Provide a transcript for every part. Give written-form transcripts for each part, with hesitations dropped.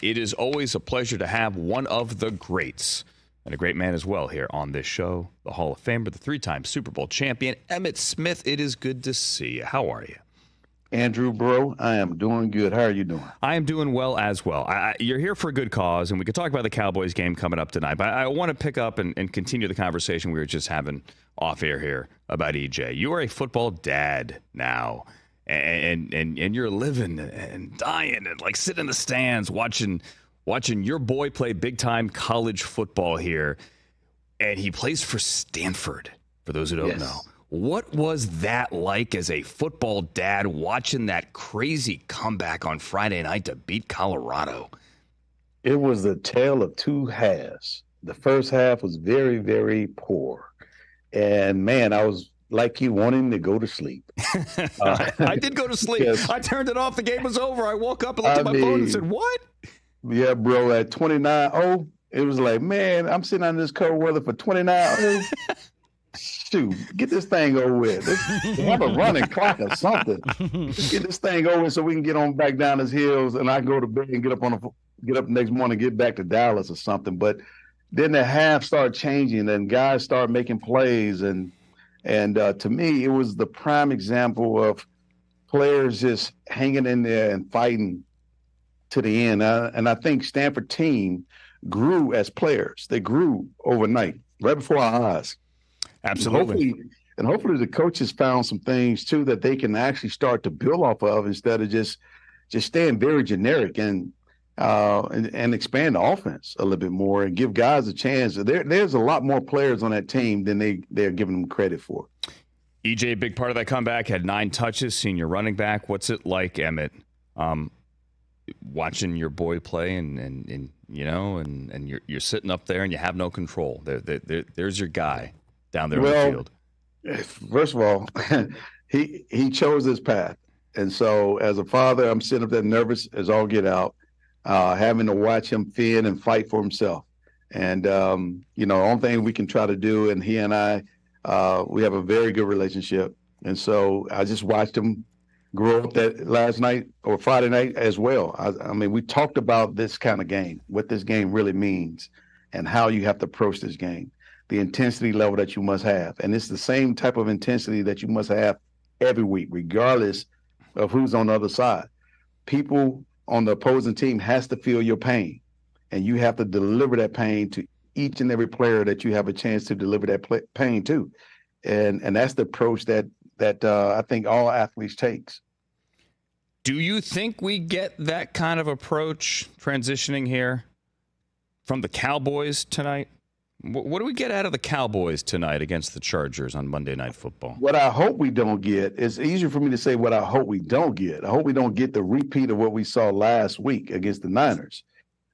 It is always a pleasure to have one of the greats, and a great man as well here on this show, the Hall of Famer, the three-time Super Bowl champion, Emmitt Smith. It is good to see you. How are you? Andrew, bro, I am doing good. How are you doing? I am doing well as well. You're here for a good cause, and we could talk about the Cowboys game coming up tonight, but I want to pick up and continue the conversation we were just having off air here about EJ. You are a football dad now, and you're living and dying and like sitting in the stands watching your boy play big-time college football here, and he plays for Stanford, for those who don't know. What was that like as a football dad watching that crazy comeback on Friday night to beat Colorado? It was a tale of two halves. The first half was very, very poor. And, man, I was like you, wanting to go to sleep. I did go to sleep. I turned it off. The game was over. I woke up and looked at my phone and said, what? Yeah, bro, at 29-0, it was like, man, I'm sitting on this cold weather for 29-0. Shoot, get this thing over with. Have a running clock or something. Just get this thing over so we can get on back down these hills, and I go to bed and get up the next morning and get back to Dallas or something. But then the half started changing, and guys started making plays, and to me, it was the prime example of players just hanging in there and fighting to the end. And I think Stanford team grew as players. They grew overnight, right before our eyes. Absolutely. And hopefully the coaches found some things too that they can actually start to build off of instead of just staying very generic and expand the offense a little bit more and give guys a chance. There's a lot more players on that team than they're giving them credit for. EJ, a big part of that comeback, had 9 touches, senior running back. What's it like, Emmitt, watching your boy play and you're sitting up there and you have no control? There's your guy down there on the field. First of all, he chose his path. And so as a father, I'm sitting up there nervous as all get out, having to watch him fend and fight for himself. And, the only thing we can try to do, and he and I, we have a very good relationship. And so I just watched him grow up that last night or Friday night as well. I mean, we talked about this kind of game, what this game really means and how you have to approach this game. The intensity level that you must have. And it's the same type of intensity that you must have every week, regardless of who's on the other side. People on the opposing team has to feel your pain, and you have to deliver that pain to each and every player that you have a chance to deliver that pain to. And that's the approach that I think all athletes takes. Do you think we get that kind of approach transitioning here from the Cowboys tonight? What do we get out of the Cowboys tonight against the Chargers on Monday Night Football? What I hope we don't get, it's easier for me to say what I hope we don't get. I hope we don't get the repeat of what we saw last week against the Niners.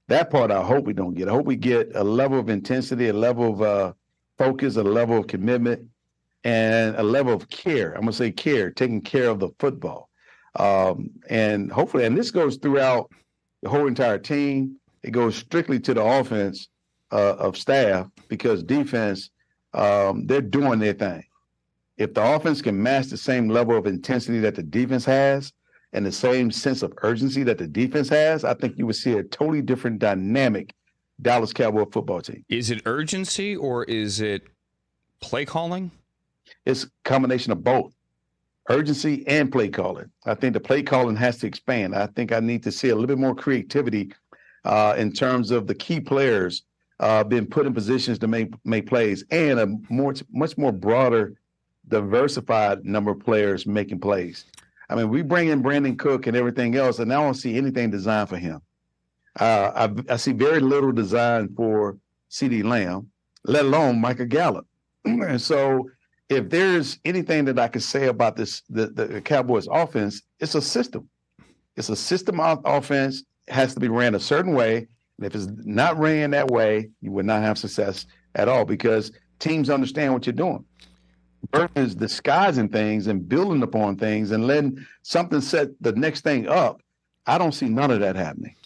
That part I hope we don't get. I hope we get a level of intensity, a level of focus, a level of commitment, and a level of care. I'm going to say care, taking care of the football. And hopefully, and this goes throughout the whole entire team. It goes strictly to the offense of staff, because defense, they're doing their thing. If the offense can match the same level of intensity that the defense has and the same sense of urgency that the defense has, I think you would see a totally different dynamic Dallas Cowboy football team. Is it urgency or is it play calling? It's a combination of both. Urgency and play calling. I think the play calling has to expand. I think I need to see a little bit more creativity in terms of the key players been put in positions to make plays, and a much more broader, diversified number of players making plays. I mean, we bring in Brandon Cook and everything else, and I don't see anything designed for him. I see very little design for CeeDee Lamb, let alone Michael Gallup. And so if there's anything that I could say about the Cowboys offense, it's a system. It's a system offense. It has to be ran a certain way. And if it's not ran that way, you would not have success at all, because teams understand what you're doing. Versus disguising things and building upon things and letting something set the next thing up. I don't see none of that happening.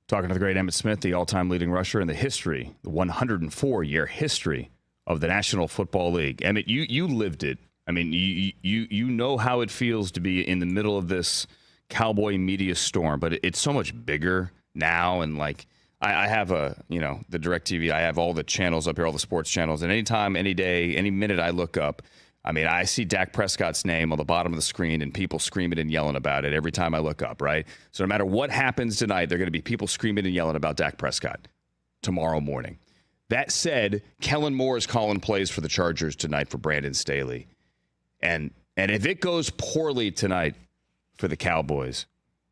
Talking to the great Emmitt Smith, the all-time leading rusher in the history, the 104-year history of the National Football League. Emmitt, you lived it. I mean, you know how it feels to be in the middle of this Cowboy media storm, but it's so much bigger now, and like I have the DirecTV. I have all the channels up here, all the sports channels, and anytime, any day, any minute I look up, I mean, I see Dak Prescott's name on the bottom of the screen and people screaming and yelling about it every time I look up, right? So no matter what happens tonight, there are going to be people screaming and yelling about Dak Prescott tomorrow morning. That said, Kellen Moore is calling plays for the Chargers tonight for Brandon Staley. And if it goes poorly tonight for the Cowboys,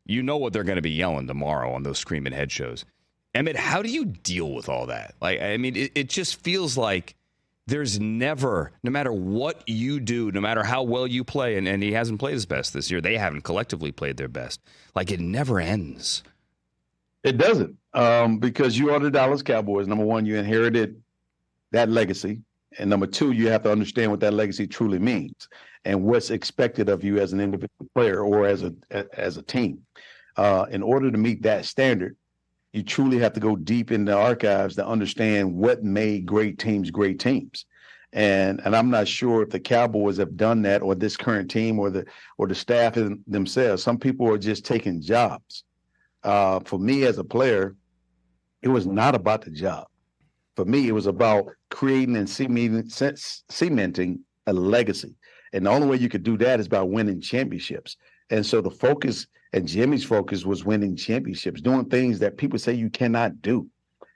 you know what they're going to be yelling tomorrow on those screaming head shows. Emmitt, how do you deal with all that? Like, I mean, it just feels like there's never, no matter what you do, no matter how well you play, and he hasn't played his best this year. They haven't collectively played their best. Like, it never ends. It doesn't, because you are the Dallas Cowboys. Number one, you inherited that legacy. And number two, you have to understand what that legacy truly means and what's expected of you as an individual player or as a team. In order to meet that standard, you truly have to go deep in the archives to understand what made great teams great teams. And I'm not sure if the Cowboys have done that, or this current team, or the staff themselves. Some people are just taking jobs. For me as a player, it was not about the job. For me, it was about creating and cementing a legacy. And the only way you could do that is by winning championships. And so the focus, and Jimmy's focus, was winning championships, doing things that people say you cannot do.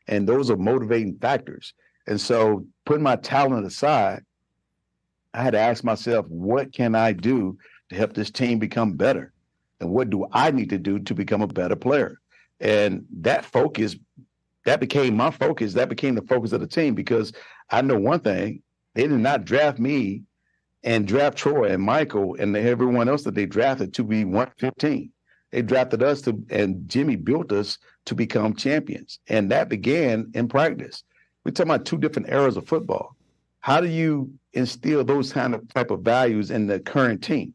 And those are motivating factors. And so putting my talent aside, I had to ask myself, what can I do to help this team become better? And what do I need to do to become a better player? And that focus, that became my focus. That became the focus of the team, because I know one thing: they did not draft me and draft Troy and Michael and everyone else that they drafted to be 115. They drafted us and Jimmy built us to become champions. And that began in practice. We're talking about two different eras of football. How do you instill those type of values in the current team?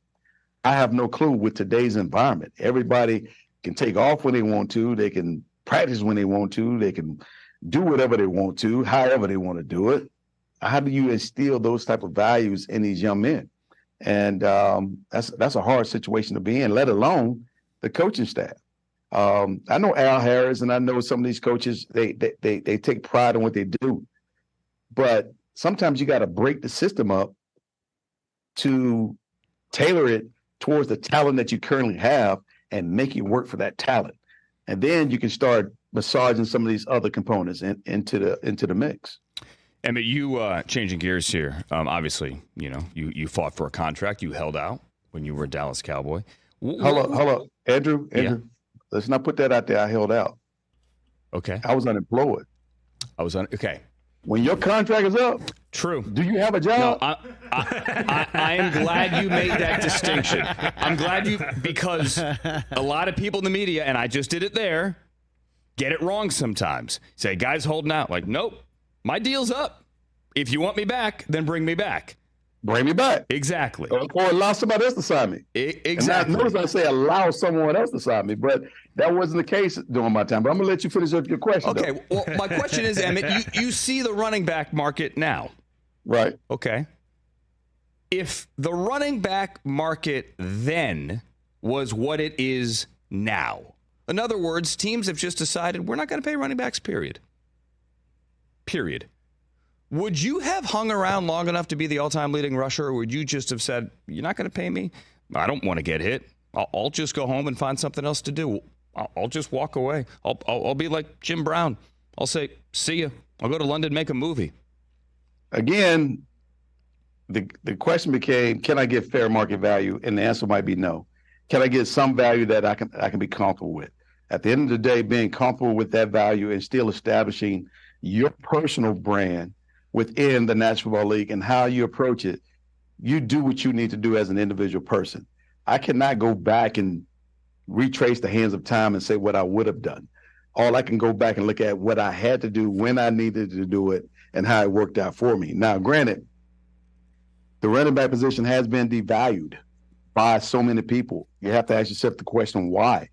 I have no clue with today's environment. Everybody can take off when they want to. They can practice when they want to. They can do whatever they want to, however they want to do it. How do you instill those type of values in these young men? And that's a hard situation to be in, let alone the coaching staff. I know Al Harris, and I know some of these coaches, they take pride in what they do. But sometimes you got to break the system up to tailor it towards the talent that you currently have and make it work for that talent. And then you can start massaging some of these other components into the mix. Emmitt, you changing gears here. Obviously, you fought for a contract. You held out when you were a Dallas Cowboy. Hold up. Andrew, Yeah. Let's not put that out there. I held out. Okay. I was unemployed. Okay. When your contract is up, true. Do you have a job? No, I am glad you made that distinction. I'm glad because a lot of people in the media, and I just did it there, get it wrong sometimes. Say, guys holding out. Like, nope, my deal's up. If you want me back, then bring me back. Bring me back. Exactly. Or allow somebody else to sign me. Exactly. And notice I say allow someone else to sign me, but that wasn't the case during my time. But I'm going to let you finish up your question. Okay. Though. Well, my question is, Emmitt, you see the running back market now. Right. Okay. If the running back market then was what it is now, in other words, teams have just decided we're not going to pay running backs, period. Would you have hung around long enough to be the all-time leading rusher, or would you just have said, you're not going to pay me? I don't want to get hit. I'll just go home and find something else to do. I'll just walk away. I'll be like Jim Brown. I'll say, see ya. I'll go to London, make a movie. Again, the question became, can I get fair market value? And the answer might be no. Can I get some value that I can be comfortable with? At the end of the day, being comfortable with that value and still establishing your personal brand within the National Football League and how you approach it, you do what you need to do as an individual person. I cannot go back and retrace the hands of time and say what I would have done. All I can go back and look at what I had to do, when I needed to do it, and how it worked out for me. Now, granted, the running back position has been devalued by so many people. You have to ask yourself the question, why?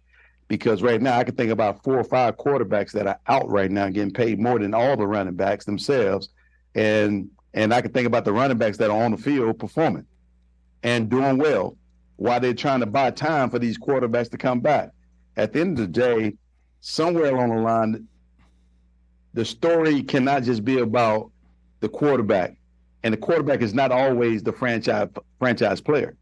Because right now I can think about 4 or 5 quarterbacks that are out right now getting paid more than all the running backs themselves. And I can think about the running backs that are on the field performing and doing well while they're trying to buy time for these quarterbacks to come back. At the end of the day, somewhere along the line, the story cannot just be about the quarterback, and the quarterback is not always the franchise player.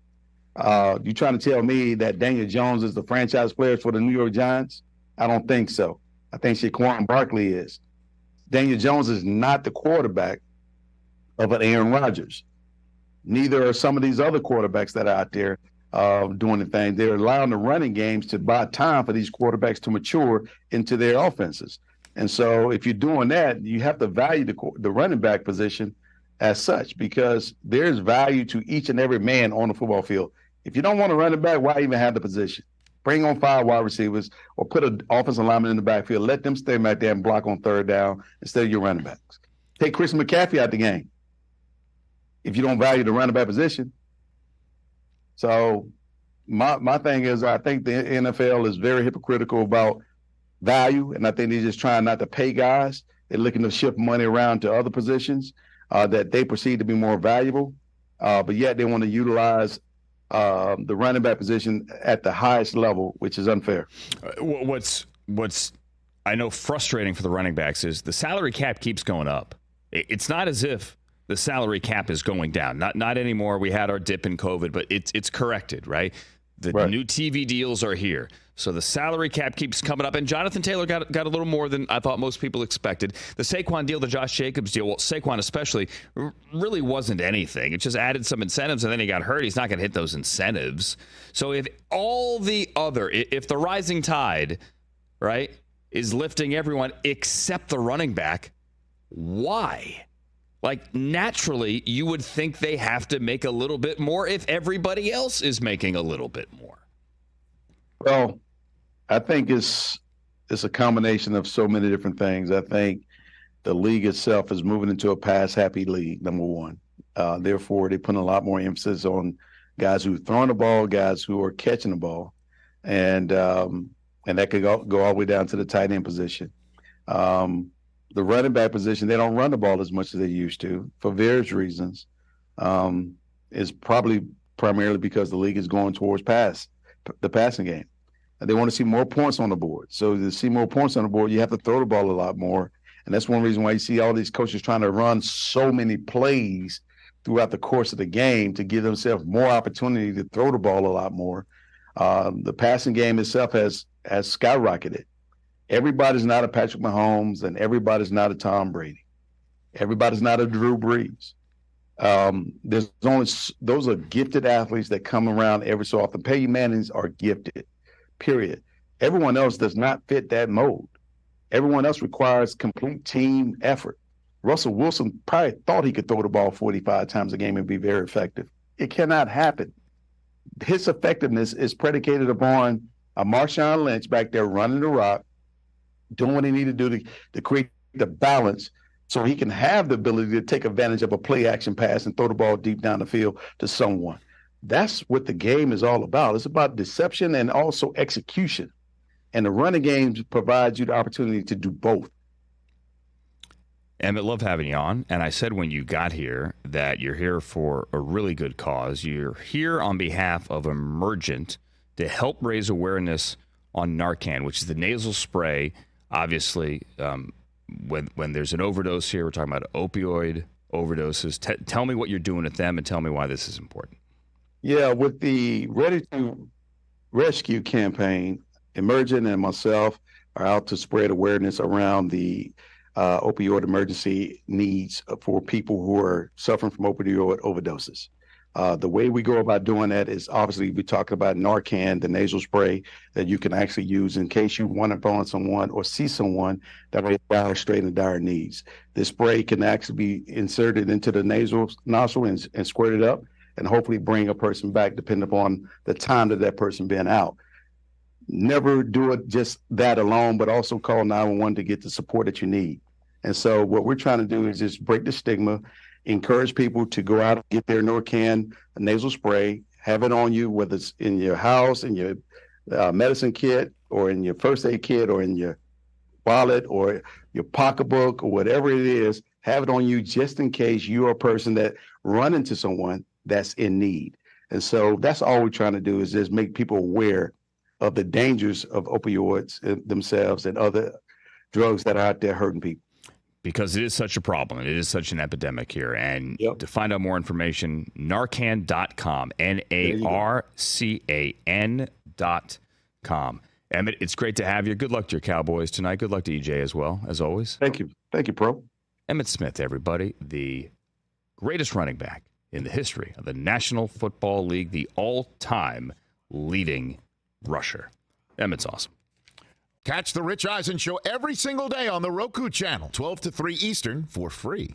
You trying to tell me that Daniel Jones is the franchise player for the New York Giants? I don't think so. I think Saquon Barkley is. Daniel Jones is not the quarterback of an Aaron Rodgers. Neither are some of these other quarterbacks that are out there doing the thing. They're allowing the running games to buy time for these quarterbacks to mature into their offenses. And so if you're doing that, you have to value the running back position as such, because there's value to each and every man on the football field. If you don't want to run it back, why even have the position? Bring on 5 wide receivers or put an offensive lineman in the backfield. Let them stay back there and block on third down instead of your running backs. Take Chris McCaffrey out the game if you don't value the running back position. So my thing is, I think the NFL is very hypocritical about value, and I think they're just trying not to pay guys. They're looking to shift money around to other positions that they perceive to be more valuable, but yet they want to utilize the running back position at the highest level, which is unfair. What's I know frustrating for the running backs is the salary cap keeps going up. It's not as if the salary cap is going down. Not anymore. We had our dip in COVID, but it's corrected, right? The new TV deals are here. So the salary cap keeps coming up, and Jonathan Taylor got a little more than I thought most people expected. The Saquon deal, the Josh Jacobs deal, well, Saquon especially, really wasn't anything. It just added some incentives, and then he got hurt. He's not going to hit those incentives. So if the rising tide, right, is lifting everyone except the running back, why? Like, naturally, you would think they have to make a little bit more if everybody else is making a little bit more. Well, I think it's a combination of so many different things. I think the league itself is moving into a pass-happy league, number one. Therefore, they're putting a lot more emphasis on guys who are throwing the ball, guys who are catching the ball, and that could go all the way down to the tight end position. The running back position, they don't run the ball as much as they used to for various reasons. It's probably primarily because the league is going towards the passing game. They want to see more points on the board. So to see more points on the board, you have to throw the ball a lot more. And that's one reason why you see all these coaches trying to run so many plays throughout the course of the game to give themselves more opportunity to throw the ball a lot more. The passing game itself has skyrocketed. Everybody's not a Patrick Mahomes, and everybody's not a Tom Brady. Everybody's not a Drew Brees. Those are gifted athletes that come around every so often. Peyton Mannings are gifted, period. Everyone else does not fit that mold. Everyone else requires complete team effort. Russell Wilson probably thought he could throw the ball 45 times a game and be very effective. It cannot happen. His effectiveness is predicated upon a Marshawn Lynch back there running the rock, doing what he needed to do to create the balance so he can have the ability to take advantage of a play-action pass and throw the ball deep down the field to someone. That's what the game is all about. It's about deception and also execution. And the running game provides you the opportunity to do both. Emmitt, love having you on. And I said when you got here that you're here for a really good cause. You're here on behalf of Emergent to help raise awareness on Narcan, which is the nasal spray. Obviously, when there's an overdose here, we're talking about opioid overdoses. Tell me what you're doing with them and tell me why this is important. Yeah, with the Ready to Rescue campaign, Emergent and myself are out to spread awareness around the opioid emergency needs for people who are suffering from opioid overdoses. The way we go about doing that is obviously we're talking about Narcan, the nasal spray that you can actually use in case you want to phone someone or see someone that may die straight in dire needs. This spray can actually be inserted into the nasal nostril and squirted up and hopefully bring a person back depending upon the time that person been out. Never do it just that alone, but also call 911 to get the support that you need. And so what we're trying to do is just break the stigma, encourage people to go out and get their Narcan nasal spray, have it on you, whether it's in your house, in your medicine kit, or in your first aid kit, or in your wallet, or your pocketbook, or whatever it is, have it on you just in case you're a person that run into someone that's in need. And so that's all we're trying to do is just make people aware of the dangers of opioids themselves and other drugs that are out there hurting people. Because it is such a problem. It is such an epidemic here. And to find out more information, Narcan.com, Narcan.com. Emmitt, it's great to have you. Good luck to your Cowboys tonight. Good luck to EJ as well, as always. Thank you. Thank you, Pro. Emmitt Smith, everybody, the greatest running back in the history of the National Football League, the all-time leading rusher. Emmitt's awesome. Catch the Rich Eisen Show every single day on the Roku channel, 12 to 3 Eastern, for free.